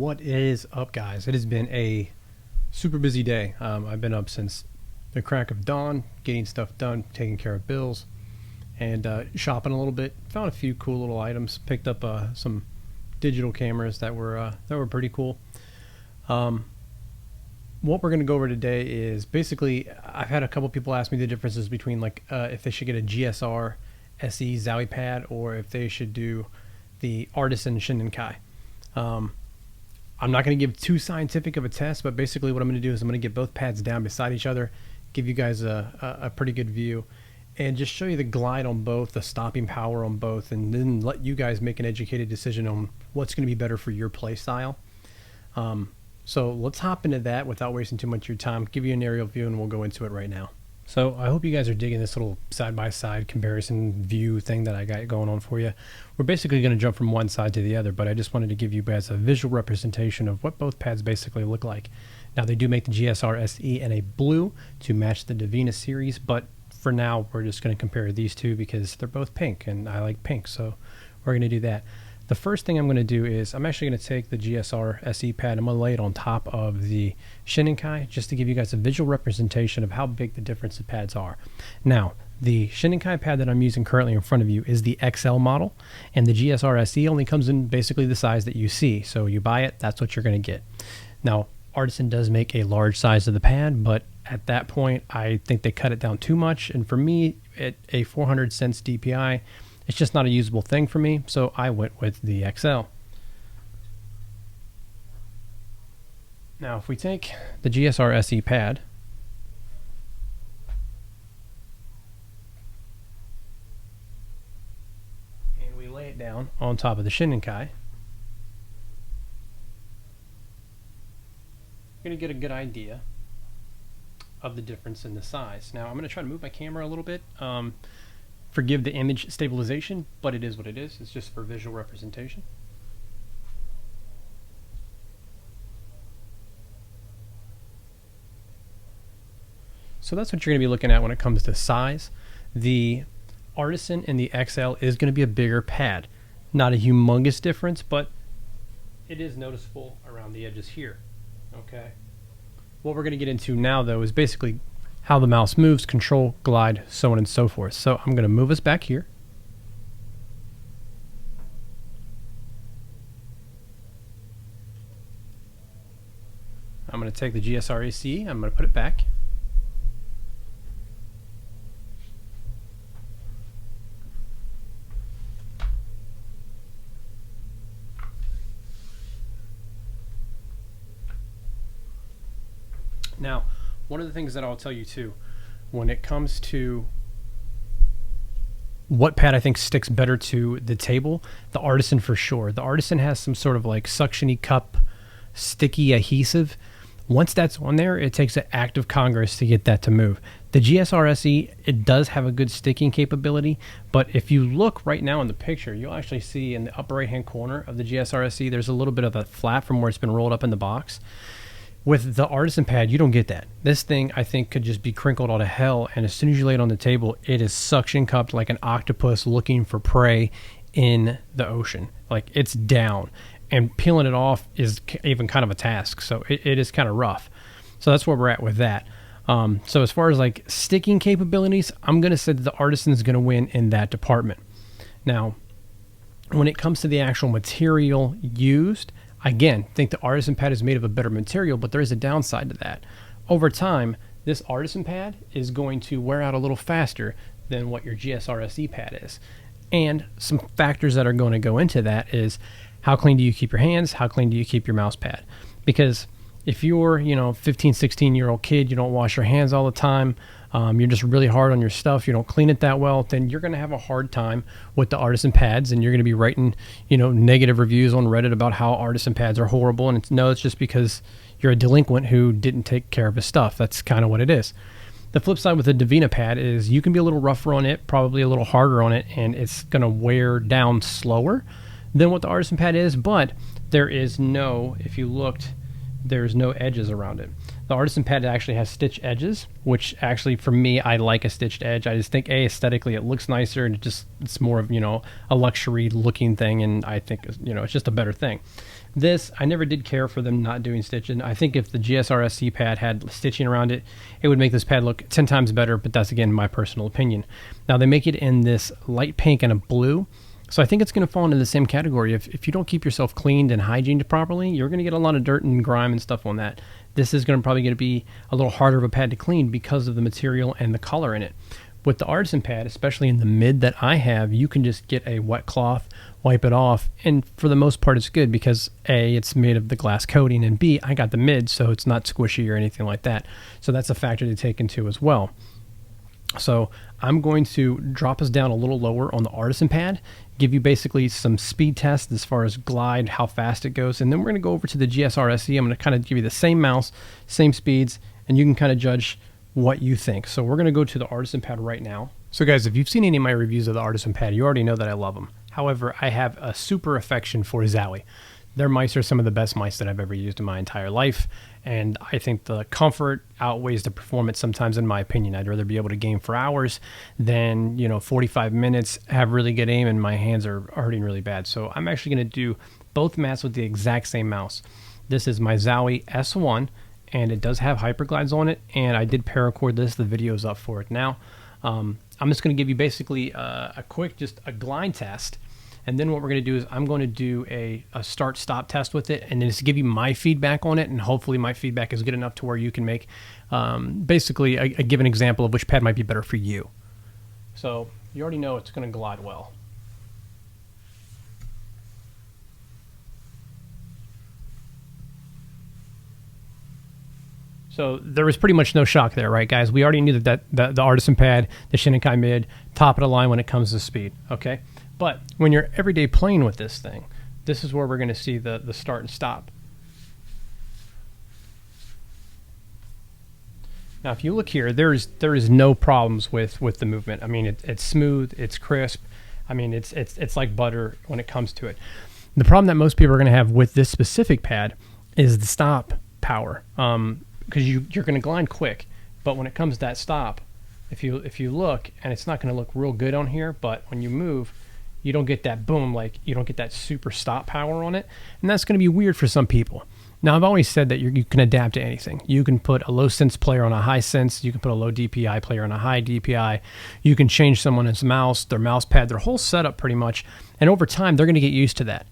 What is up, guys? It has been a super busy day. I've been up since the crack of dawn, getting stuff done, taking care of bills, and shopping a little bit. Found a few cool little items. Picked up some digital cameras that were pretty cool. What we're going to go over today is basically, I've had a couple people ask me the differences between like if they should get a GSR-SE Zowie Pad or if they should do the Artisan Shidenkai. I'm not going to give too scientific of a test, but basically what I'm going to do is I'm going to get both pads down beside each other, give you guys a pretty good view, and just show you the glide on both, the stopping power on both, and then let you guys make an educated decision on what's going to be better for your play style. So let's hop into that without wasting too much of your time, give you an aerial view, and we'll go into it right now. So I hope you guys are digging this little side-by-side comparison view thing that I got going on for you. We're basically going to jump from one side to the other, but I just wanted to give you guys a visual representation of what both pads basically look like. Now, they do make the GSR-SE in a blue to match the Divina series, but for now, we're just going to compare these two because they're both pink, and I like pink, so we're going to do that. The first thing I'm going to do is I'm actually going to take the GSR-SE pad. I'm going to lay it on top of the Shidenkai just to give you guys a visual representation of how big the difference the pads are. Now, the Shidenkai pad that I'm using currently in front of you is the XL model, and the GSR-SE only comes in basically the size that you see. So you buy it, that's what you're going to get. Now, Artisan does make a large size of the pad, but at that point, I think they cut it down too much. And for me, at a 400 cents DPI, it's just not a usable thing for me, so I went with the XL. Now, if we take the GSR-SE pad, and we lay it down on top of the Shidenkai, you're going to get a good idea of the difference in the size. Now, I'm going to try to move my camera a little bit. Forgive the image stabilization, but it is what it is. It's just for visual representation. So that's what you're going to be looking at when it comes to size. The Artisan and the XL is going to be a bigger pad. Not a humongous difference, but it is noticeable around the edges here. Okay. What we're going to get into now, though, is basically how the mouse moves, control, glide, so on and so forth. So I'm going to move us back here. I'm going to take the GSR-SE, I'm going to put it back. Now, one of the things that I'll tell you too, when it comes to what pad I think sticks better to the table, the Artisan for sure. The Artisan has some sort of like suction-y cup, sticky adhesive. Once that's on there, it takes an act of Congress to get that to move. The GSR-SE, it does have a good sticking capability, but if you look right now in the picture, you'll actually see in the upper right-hand corner of the GSR-SE, there's a little bit of a flap from where it's been rolled up in the box. With the Artisan pad, you don't get that. This thing, I think, could just be crinkled all to hell, and as soon as you lay it on the table, it is suction cupped like an octopus looking for prey in the ocean. Like, it's down, and peeling it off is even kind of a task, so it is kind of rough. So that's where we're at with that. So as far as like sticking capabilities, I'm going to say that the Artisan is going to win in that department. Now, when it comes to the actual material used, again, think the Artisan pad is made of a better material, but there is a downside to that. Over time, this Artisan pad is going to wear out a little faster than what your GSR-SE pad is. And some factors that are going to go into that is how clean do you keep your hands? How clean do you keep your mouse pad? Because if you're, 15, 16-year-old kid, you don't wash your hands all the time, you're just really hard on your stuff, you don't clean it that well, then you're going to have a hard time with the Artisan pads, and you're going to be writing, negative reviews on Reddit about how Artisan pads are horrible, and it's just because you're a delinquent who didn't take care of his stuff. That's kind of what it is. The flip side with the Divina pad is you can be a little rougher on it, probably a little harder on it, and it's going to wear down slower than what the Artisan pad is, but there is no, if you looked, there's no edges around it. The Artisan Pad actually has stitched edges, which actually for me, I like a stitched edge. I just think aesthetically it looks nicer, and it's more of, a luxury looking thing, and I think, it's just a better thing. This, I never did care for them not doing stitching. I think if the GSR-SE pad had stitching around it, it would make this pad look 10 times better, but that's, again, my personal opinion. Now, they make it in this light pink and a blue, so I think it's going to fall into the same category. If you don't keep yourself cleaned and hygiened properly, you're going to get a lot of dirt and grime and stuff on that. This is probably going to be a little harder of a pad to clean because of the material and the color in it. With the Artisan pad, especially in the mid that I have, you can just get a wet cloth, wipe it off, and for the most part it's good because A, it's made of the glass coating, and B, I got the mid, so it's not squishy or anything like that. So that's a factor to take into as well. So I'm going to drop us down a little lower on the Artisan pad, give you basically some speed tests as far as glide, how fast it goes, and then we're going to go over to the GSR-SE. I'm going to kind of give you the same mouse, same speeds, and you can kind of judge what you think. So we're going to go to the Artisan pad right now. So guys, if you've seen any of my reviews of the Artisan pad, you already know that I love them. However, I have a super affection for Zowie. Their mice are some of the best mice that I've ever used in my entire life, and I think the comfort outweighs the performance sometimes, in my opinion. I'd rather be able to game for hours than 45 minutes, have really good aim, and my hands are hurting really bad. So I'm actually going to do both mats with the exact same mouse. This is my Zowie S1, and it does have hyperglides on it, and I did paracord this. The video is up for it now. I'm just going to give you basically a quick, just a glide test, and then what we're going to do is I'm going to do a start-stop test with it, and then just give you my feedback on it, and hopefully my feedback is good enough to where you can make basically a give an example of which pad might be better for you. So you already know it's going to glide well. So there was pretty much no shock there, right, guys? We already knew that the Artisan pad, the Shidenkai Mid, top of the line when it comes to speed, okay? But when you're everyday playing with this thing, this is where we're going to see the start and stop. Now, if you look here, there is no problems with the movement. I mean, it's smooth, it's crisp. I mean, it's like butter when it comes to it. The problem that most people are going to have with this specific pad is the stop power. Because you're going to glide quick, but when it comes to that stop, if you look, and it's not going to look real good on here, but when you move, you don't get that boom, like you don't get that super stop power on it, and that's going to be weird for some people. Now, I've always said that you can adapt to anything. You can put a low sense player on a high sense, you can put a low DPI player on a high DPI, you can change someone's mouse, their mouse pad, their whole setup pretty much, and over time they're going to get used to that.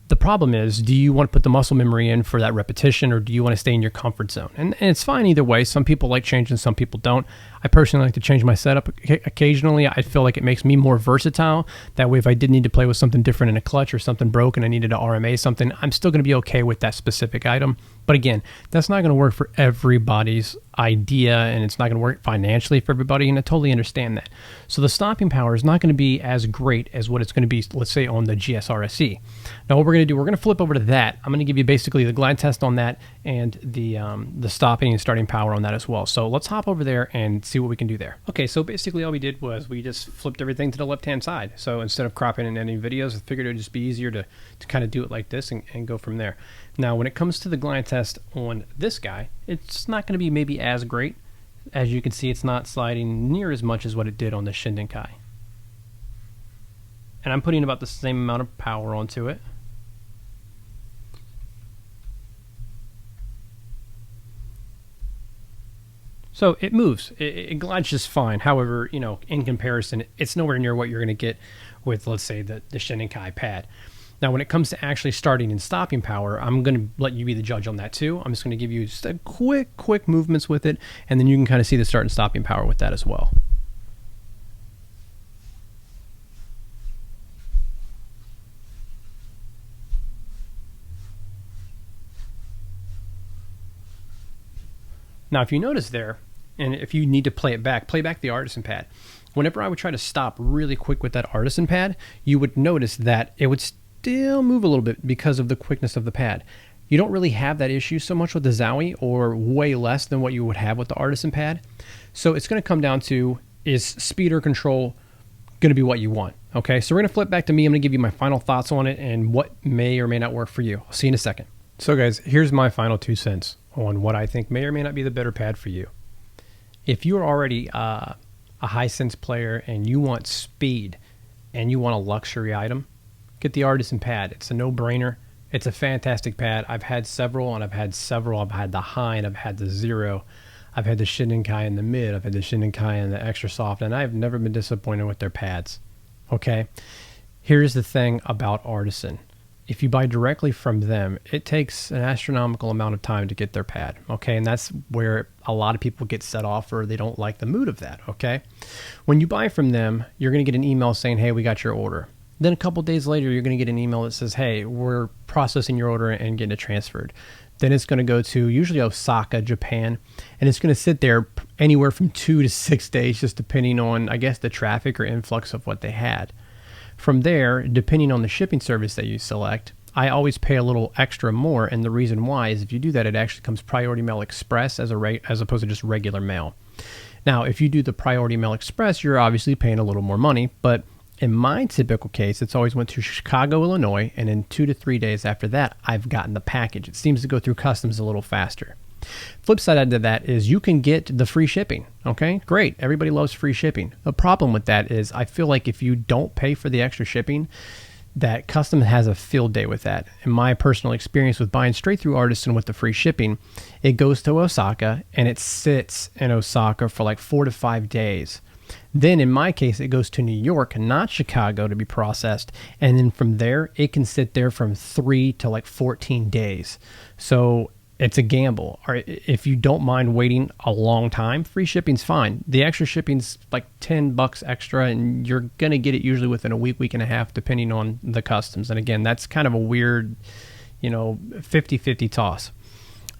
The problem is, do you want to put the muscle memory in for that repetition, or do you want to stay in your comfort zone? And it's fine either way. Some people like changing, some people don't. I personally like to change my setup occasionally. I feel like it makes me more versatile. That way, if I did need to play with something different in a clutch or something broke and I needed to RMA something, I'm still going to be okay with that specific item. But again, that's not going to work for everybody's idea, and it's not going to work financially for everybody, and I totally understand that. So the stopping power is not going to be as great as what it's going to be, let's say, on the GSR-SE. Now, what we're going to do, we're going to flip over to that. I'm going to give you basically the glide test on that and the stopping and starting power on that as well. So let's hop over there and see what we can do there. Okay, so basically all we did was we just flipped everything to the left-hand side. So instead of cropping in any videos, I figured it would just be easier to kind of do it like this and go from there. Now, when it comes to the glide test on this guy, it's not going to be maybe as great. As you can see, it's not sliding near as much as what it did on the Shidenkai. And I'm putting about the same amount of power onto it. So it moves. It glides just fine. However, in comparison, it's nowhere near what you're going to get with, let's say, the Shidenkai pad. Now, when it comes to actually starting and stopping power, I'm going to let you be the judge on that too. I'm just going to give you just a quick movements with it, and then you can kind of see the start and stopping power with that as well. Now, if you notice there, and if you need to play back the Artisan pad. Whenever I would try to stop really quick with that Artisan pad, you would notice that it would still move a little bit because of the quickness of the pad. You don't really have that issue so much with the Zowie, or way less than what you would have with the Artisan pad. So it's going to come down to, is speed or control going to be what you want? Okay, so we're going to flip back to me. I'm going to give you my final thoughts on it and what may or may not work for you. I'll see you in a second. So guys, here's my final 2 cents on what I think may or may not be the better pad for you. If you're already a high sense player and you want speed and you want a luxury item, get the Artisan pad. It's a no-brainer. It's a fantastic pad. I've had several, and I've had several. I've had the high, and I've had the zero. I've had the Shidenkai in the mid. I've had the Shidenkai in the extra soft, and I've never been disappointed with their pads. Okay, here's the thing about Artisan. If you buy directly from them, it takes an astronomical amount of time to get their pad. Okay, and that's where a lot of people get set off, or they don't like the mood of that. Okay, when you buy from them, you're going to get an email saying, "Hey, we got your order." Then a couple days later, you're going to get an email that says, "Hey, we're processing your order and getting it transferred." Then it's going to go to usually Osaka, Japan, and it's going to sit there anywhere from 2 to 6 days, just depending on, I guess, the traffic or influx of what they had. From there, depending on the shipping service that you select, I always pay a little extra more, and the reason why is if you do that, it actually comes Priority Mail Express as opposed to just regular mail. Now, if you do the Priority Mail Express, you're obviously paying a little more money, but in my typical case, it's always went to Chicago, Illinois, and in 2 to 3 days after that, I've gotten the package. It seems to go through customs a little faster. Flip side of that is you can get the free shipping. Okay, great. Everybody loves free shipping. The problem with that is I feel like if you don't pay for the extra shipping, that custom has a field day with that. In my personal experience with buying straight through Artisan with the free shipping, it goes to Osaka and it sits in Osaka for like 4 to 5 days. Then in my case, it goes to New York, not Chicago, to be processed. And then from there, it can sit there from 3 to like 14 days. So it's a gamble. Or if you don't mind waiting a long time, free shipping's fine. The extra shipping's like $10 extra, and you're going to get it usually within a week, week and a half, depending on the customs. And again, that's kind of a weird, 50-50 toss.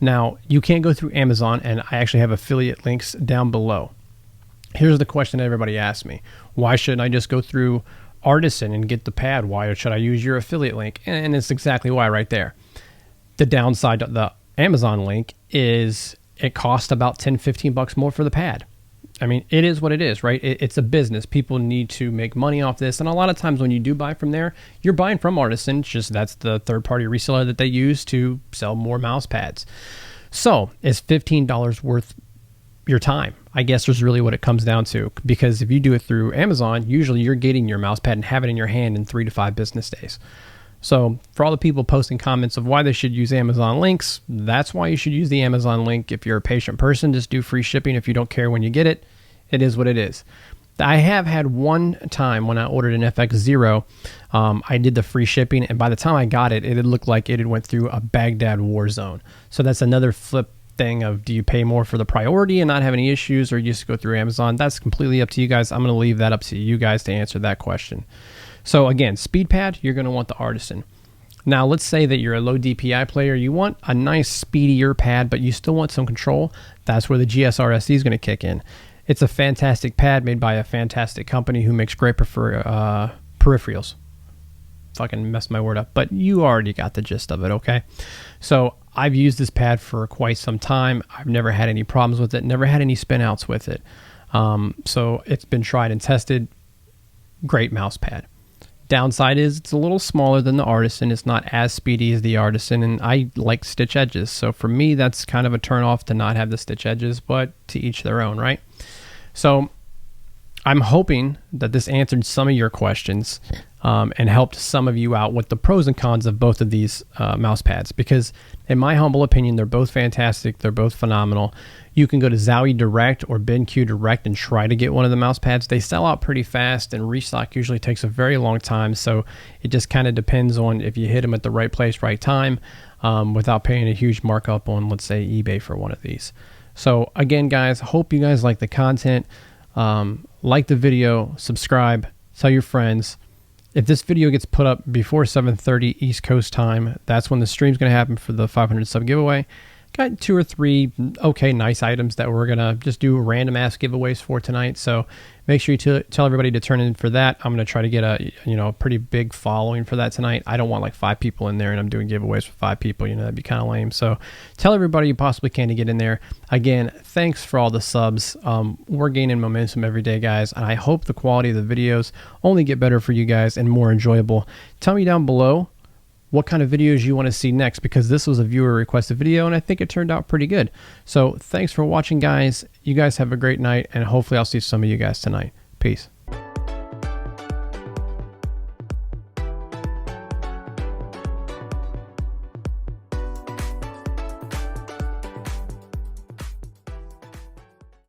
Now, you can't go through Amazon, and I actually have affiliate links down below. Here's the question that everybody asks me. Why shouldn't I just go through Artisan and get the pad? Why should I use your affiliate link? And it's exactly why right there. The downside of the Amazon link is it costs about $10-15 more for the pad. I mean, it is what it is, right? It's a business. People need to make money off this. And a lot of times when you do buy from there, you're buying from Artisan. It's just that's the third-party reseller that they use to sell more mouse pads. So is $15 worth your time? I guess is really what it comes down to, because if you do it through Amazon, usually you're getting your mouse pad and have it in your hand in 3 to 5 business days. So for all the people posting comments of why they should use Amazon links, that's why you should use the Amazon link. If you're a patient person, just do free shipping. If you don't care when you get it, it is what it is. I have had one time when I ordered an FX0, I did the free shipping, and by the time I got it, it had looked like it had went through a Baghdad war zone. So that's another flip thing of, do you pay more for the priority and not have any issues, or you just go through Amazon? That's completely up to you guys. I'm going to leave that up to you guys to answer that question. So again, speed pad, you're going to want the Artisan. Now let's say that you're a low DPI player, you want a nice speedier pad, but you still want some control. That's where the GSR-SE is going to kick in. It's a fantastic pad made by a fantastic company who makes great peripherals. Fucking messed my word up, but you already got the gist of it, okay? So I've used this pad for quite some time. I've never had any problems with it, never had any spin outs with it. So it's been tried and tested. Great mouse pad. Downside is it's a little smaller than the Artisan. It's not as speedy as the Artisan, and I like stitch edges. So for me, that's kind of a turn off to not have the stitch edges, but to each their own, right? So I'm hoping that this answered some of your questions and helped some of you out with the pros and cons of both of these mouse pads, because in my humble opinion, they're both fantastic. They're both phenomenal. You can go to Zowie Direct or BenQ Direct and try to get one of the mouse pads. They sell out pretty fast, and restock usually takes a very long time. So it just kind of depends on if you hit them at the right place, right time, without paying a huge markup on, let's say, eBay for one of these. So again, guys, hope you guys like the content. Like the video, subscribe, tell your friends. If this video gets put up before 7:30 East Coast time, that's when the stream's going to happen for the 500 sub giveaway. Got 2 or 3 okay, nice items that we're going to just do random ass giveaways for tonight. So make sure you tell everybody to turn in for that. I'm going to try to get a pretty big following for that tonight. I don't want like 5 people in there and I'm doing giveaways for 5 people. That'd be kind of lame. So tell everybody you possibly can to get in there. Again, thanks for all the subs. We're gaining momentum every day, guys. And I hope the quality of the videos only get better for you guys and more enjoyable. Tell me down below what kind of videos you want to see next, because this was a viewer requested video and I think it turned out pretty good. So thanks for watching, guys. You guys have a great night, and hopefully I'll see some of you guys tonight. Peace.